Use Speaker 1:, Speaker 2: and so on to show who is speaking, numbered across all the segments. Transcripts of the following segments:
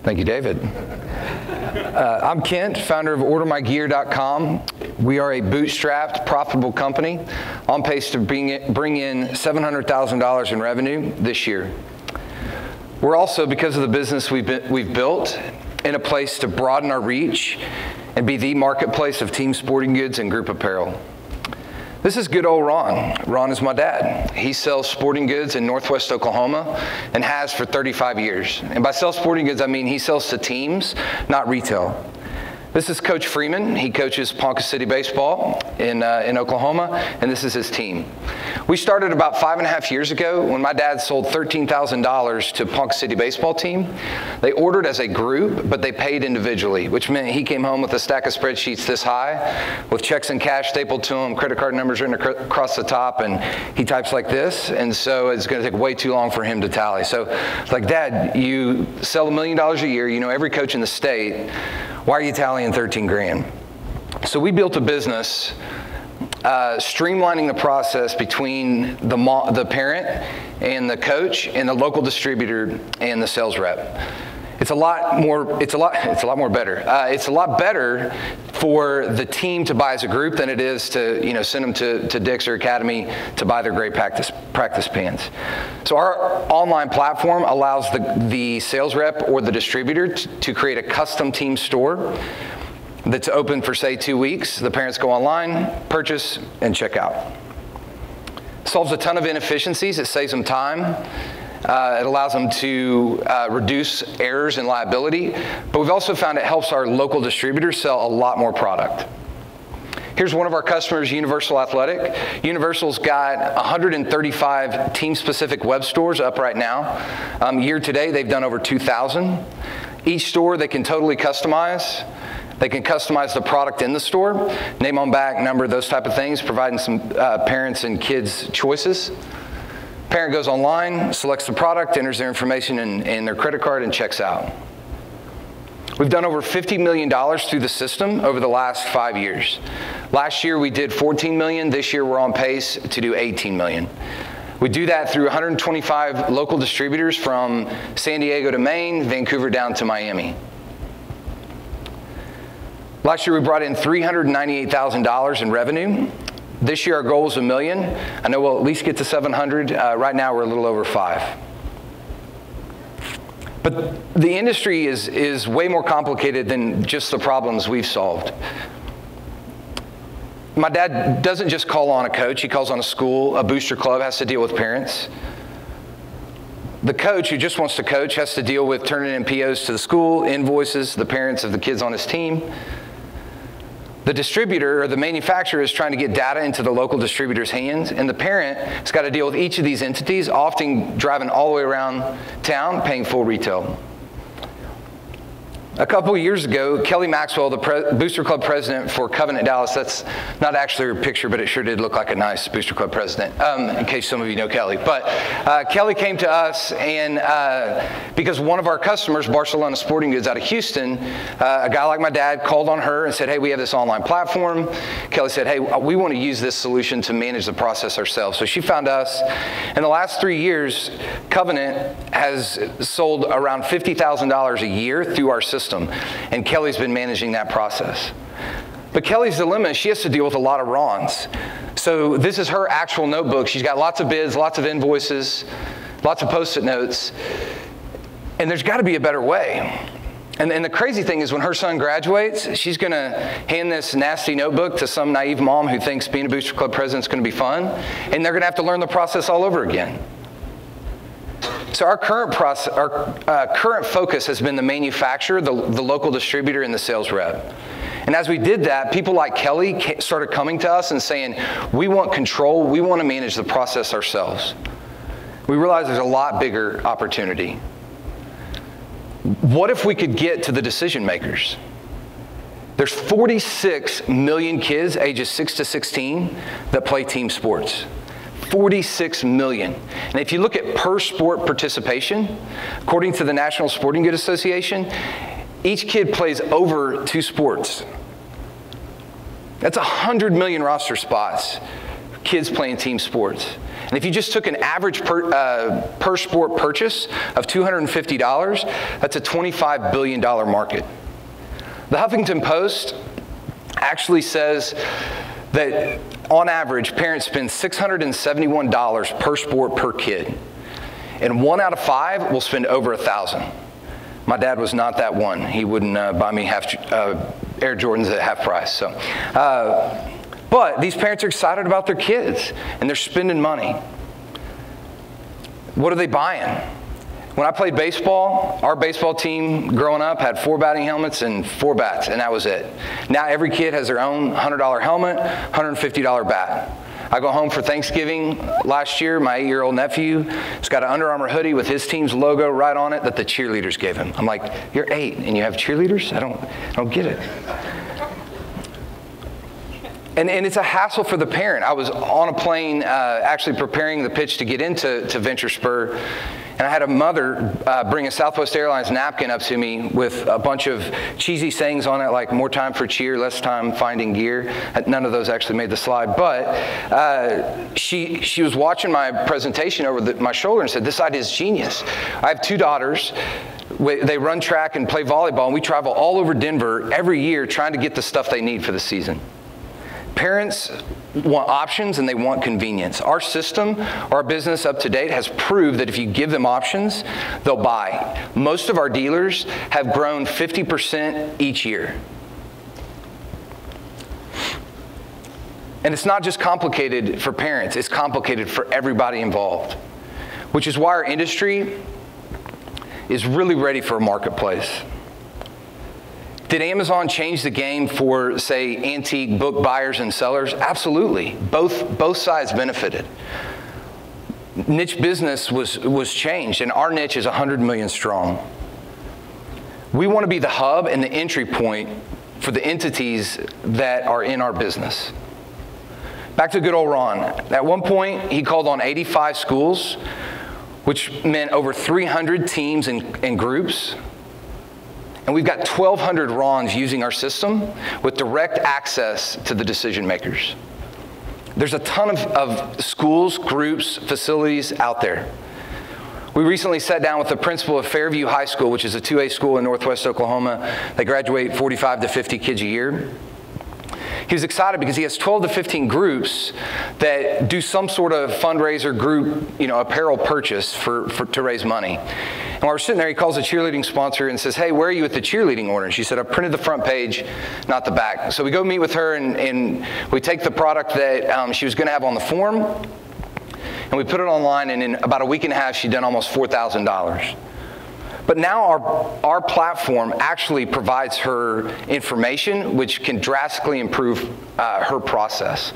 Speaker 1: Thank you, David. I'm Kent, founder of OrderMyGear.com. We are a bootstrapped, profitable company on pace to bring in $700,000 in revenue this year. We're also, because of the business we've built, in a place to broaden our reach and be the marketplace of team sporting goods and group apparel. This is good old Ron. Ron is my dad. He sells sporting goods in Northwest Oklahoma and has for 35 years. And by sell sporting goods, I mean he sells to teams, not retail. This is Coach Freeman. He coaches Ponca City baseball in Oklahoma, and this is his team. We started about 5.5 years ago when my dad sold $13,000 to Ponca City baseball team. They ordered as a group, but they paid individually, which meant he came home with a stack of spreadsheets this high with checks and cash stapled to him, credit card numbers written across the top, and he types like this, and so it's going to take way too long for him to tally. So it's like, Dad, you sell $1 million a year, you know every coach in the state, why are you tallying 13 grand? So we built a business streamlining the process between the parent and the coach and the local distributor and the sales rep. It's a lot better. It's a lot better for the team to buy as a group than it is to send them to Dick's or Academy to buy their great practice pants. So our online platform allows the sales rep or the distributor to create a custom team store that's open for, say, 2 weeks. The parents go online, purchase, and check out. Solves a ton of inefficiencies. It saves them time. It allows them to reduce errors and liability. But we've also found it helps our local distributors sell a lot more product. Here's one of our customers, Universal Athletic. Universal's got 135 team-specific web stores up right now. Year to date, they've done over 2,000. Each store they can totally customize. They can customize the product in the store, name on back, number, those type of things, providing some parents and kids choices. Parent goes online, selects the product, enters their information in their credit card, and checks out. We've done over $50 million through the system over the last 5 years. Last year we did $14 million. This year we're on pace to do $18 million. We do that through 125 local distributors from San Diego to Maine, Vancouver down to Miami. Last year we brought in $398,000 in revenue. This year our goal is $1 million. I know we'll at least get to 700. Right now we're a little over 5. But the industry is way more complicated than just the problems we've solved. My dad doesn't just call on a coach, he calls on a school, a booster club, has to deal with parents. The coach who just wants to coach has to deal with turning in POs to the school, invoices, the parents of the kids on his team. The distributor or the manufacturer is trying to get data into the local distributor's hands, and the parent has got to deal with each of these entities, often driving all the way around town, paying full retail. A couple of years ago, Kelly Maxwell, the Booster Club president for Covenant Dallas, that's not actually her picture, but it sure did look like a nice Booster Club president, in case some of you know Kelly. But Kelly came to us, and because one of our customers, Barcelona Sporting Goods out of Houston, a guy like my dad called on her and said, hey, we have this online platform. Kelly said, hey, we want to use this solution to manage the process ourselves. So she found us. In the last 3 years, Covenant has sold around $50,000 a year through our system. And Kelly's been managing that process. But Kelly's dilemma is she has to deal with a lot of Rons. So this is her actual notebook. She's got lots of bids, lots of invoices, lots of Post-it notes. And there's got to be a better way. And the crazy thing is when her son graduates, she's going to hand this nasty notebook to some naive mom who thinks being a Booster Club president is going to be fun. And they're going to have to learn the process all over again. So our current focus has been the manufacturer, the local distributor, and the sales rep. And as we did that, people like Kelly started coming to us and saying, we want control, we want to manage the process ourselves. We realized there's a lot bigger opportunity. What if we could get to the decision makers? There's 46 million kids ages 6 to 16 that play team sports. 46 million. And if you look at per sport participation, according to the National Sporting Goods Association, each kid plays over 2 sports. That's 100 million roster spots, kids playing team sports. And if you just took an average per sport purchase of $250, that's a $25 billion market. The Huffington Post actually says that on average, parents spend $671 per sport per kid. And 1 out of 5 will spend over $1,000. My dad was not that one. He wouldn't buy me Air Jordans at half price. So, but these parents are excited about their kids, and they're spending money. What are they buying? When I played baseball, our baseball team growing up had 4 batting helmets and 4 bats, and that was it. Now every kid has their own $100 helmet, $150 bat. I go home for Thanksgiving last year, my 8-year-old nephew has got an Under Armour hoodie with his team's logo right on it that the cheerleaders gave him. I'm like, you're 8 and you have cheerleaders? I don't get it. And it's a hassle for the parent. I was on a plane actually preparing the pitch to get into VentureSpur, and I had a mother bring a Southwest Airlines napkin up to me with a bunch of cheesy sayings on it, like more time for cheer, less time finding gear. None of those actually made the slide, but she was watching my presentation over my shoulder and said, this idea is genius. I have 2 daughters. They run track and play volleyball, and we travel all over Denver every year trying to get the stuff they need for the season. Parents want options and they want convenience. Our system, our business up to date has proved that if you give them options, they'll buy. Most of our dealers have grown 50% each year. And it's not just complicated for parents, it's complicated for everybody involved, which is why our industry is really ready for a marketplace. Did Amazon change the game for, say, antique book buyers and sellers? Absolutely. Both sides benefited. Niche business was changed, and our niche is 100 million strong. We want to be the hub and the entry point for the entities that are in our business. Back to good old Ron. At one point, he called on 85 schools, which meant over 300 teams and groups. And we've got 1,200 Rons using our system with direct access to the decision makers. There's a ton of schools, groups, facilities out there. We recently sat down with the principal of Fairview High School, which is a 2A school in Northwest Oklahoma. They graduate 45 to 50 kids a year. He was excited because he has 12 to 15 groups that do some sort of fundraiser group, apparel purchase to raise money. And while we're sitting there, he calls a cheerleading sponsor and says, hey, where are you with the cheerleading order? And she said, I printed the front page, not the back. So we go meet with her, and we take the product that she was going to have on the form, and we put it online, and in about a week and a half, she'd done almost $4,000. But now our platform actually provides her information, which can drastically improve her process.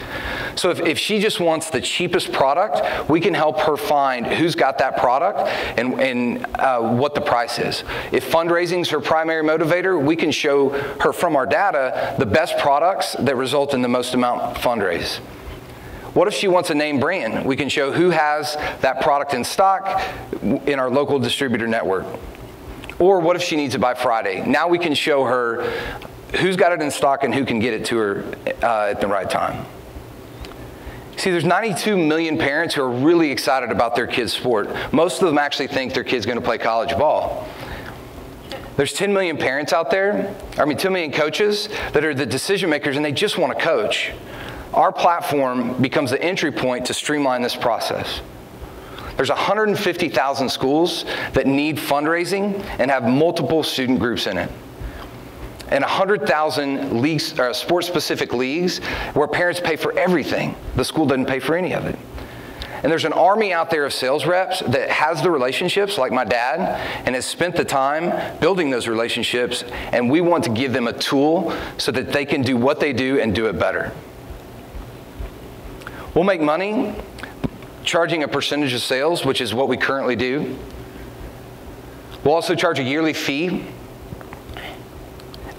Speaker 1: So if she just wants the cheapest product, we can help her find who's got that product and what the price is. If fundraising is her primary motivator, we can show her from our data the best products that result in the most amount fundraised. What if she wants a name brand? We can show who has that product in stock in our local distributor network. Or what if she needs it by Friday? Now we can show her who's got it in stock and who can get it to her at the right time. See, there's 92 million parents who are really excited about their kids' sport. Most of them actually think their kid's going to play college ball. There's 10 million parents out there, 10 million coaches that are the decision makers, and they just want to coach. Our platform becomes the entry point to streamline this process. There's 150,000 schools that need fundraising and have multiple student groups in it. And 100,000 leagues, sport-specific leagues where parents pay for everything. The school doesn't pay for any of it. And there's an army out there of sales reps that has the relationships, like my dad, and has spent the time building those relationships, and we want to give them a tool so that they can do what they do and do it better. We'll make money charging a percentage of sales, which is what we currently do. We'll also charge a yearly fee.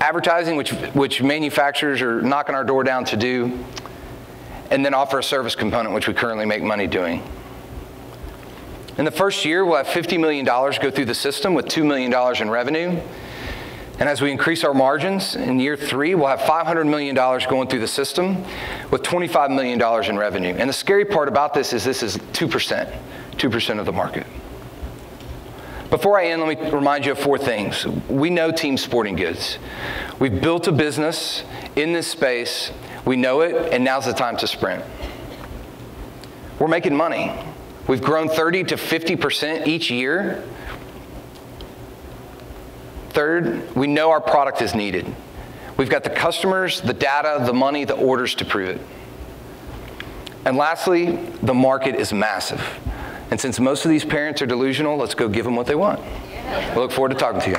Speaker 1: Advertising, which manufacturers are knocking our door down to do. And then offer a service component, which we currently make money doing. In the first year, we'll have $50 million go through the system with $2 million in revenue. And as we increase our margins, in year 3, we'll have $500 million going through the system with $25 million in revenue. And the scary part about this is 2% of the market. Before I end, let me remind you of 4 things. We know Team Sporting Goods. We've built a business in this space. We know it, and now's the time to sprint. We're making money. We've grown 30 to 50% each year. Third, we know our product is needed. We've got the customers, the data, the money, the orders to prove it. And lastly, the market is massive. And since most of these parents are delusional, let's go give them what they want. We look forward to talking to you.